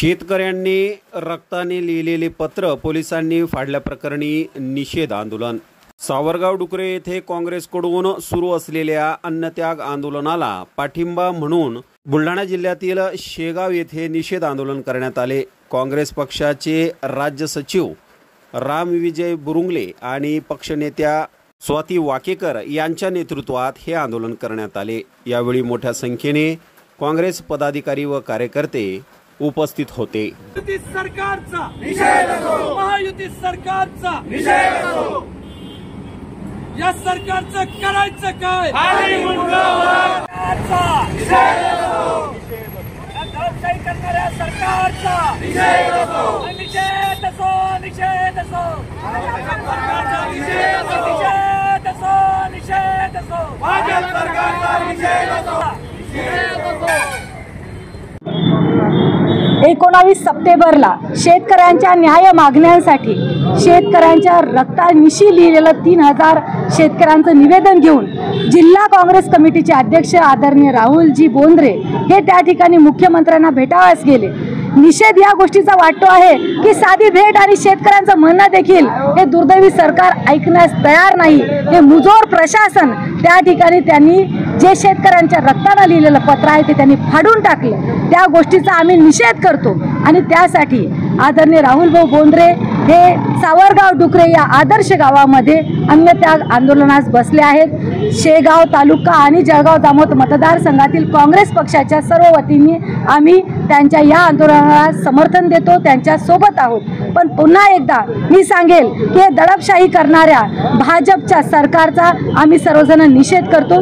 शेतकऱ्यांनी रक्ताने लिहिलेले पत्र पोलिसांनी फाडल्याप्रकरणी निषेध आंदोलन। सावरगाव डुकरे येथे काँग्रेसकडून सुरू असलेल्या अन्नत्याग आंदोलनाला पाठिंबा म्हणून बुलढाणा जिल्ह्यातील शेगाव येथे निषेध आंदोलन करण्यात आले। काँग्रेस पक्षाचे राज्य सचिव राम विजय बुरुंगले आणि पक्षनेत्या स्वाती वाकेकर यांच्या नेतृत्वात हे आंदोलन करण्यात आले। यावेळी मोठ्या संख्येने काँग्रेस पदाधिकारी व कार्यकर्ते उपस्थित होते। महायुती सरकारचा निषेध असो, महायुती सरकारचा निषेध असो। या सरकारचं करायचं काय? निषेध असो, या दडपशाही करणाऱ्या सरकारचा निषेध असो, निषेध असो, निषेध असो, सरकारचा निषेध असो, निषेध असो, निषेध असो, भाजप सरकारचा निषेध असो, निषेध असो। 19 सप्टेंबरला शेतकऱ्यांच्या न्याय मागण्यांसाठी शेतकऱ्यांच्या रक्तानिशी लिहिलेलं 3000 शेतकऱ्यांचं निवेदन घेऊन जिल्हा काँग्रेस कमिटीचे अध्यक्ष आदरणीय राहुलजी बोंद्रे हे त्या ठिकाणी मुख्यमंत्र्यांना भेटावयास गेले। निषेध या गोष्टीचा वाटतो आहे की साधी भेट आणि शेतकऱ्यांचं म्हणणं देखील हे दुर्दैवी सरकार ऐकण्यास तयार नाही। हे मुजोर प्रशासन त्या ठिकाणी त्यांनी जे शेतकऱ्यांच्या रक्ताने लिहिलेलं पत्र आहे ते त्यांनी फाडून टाकलं। त्या गोष्टीचा आम्ही निषेध करतो आणि त्यासाठी आदरणीय राहुलभाऊ बोंद्रे हे सावरगाव डुकरे या आदर्श गावामध्ये अन्नत्याग आंदोलनास बसले आहेत। शेगाव तालुका आणि जळगाव जामोद मतदारसंघातील काँग्रेस पक्षाच्या सर्व वतीने आम्ही त्यांच्या या आंदोलनाला समर्थन देतो, त्यांच्या सोबत आहोत। पण पुन्हा एकदा मी सांगेल की हे दडपशाही करणाऱ्या भाजपच्या सरकारचा आम्ही सर्वजण निषेध करतो।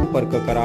संपर्क करा।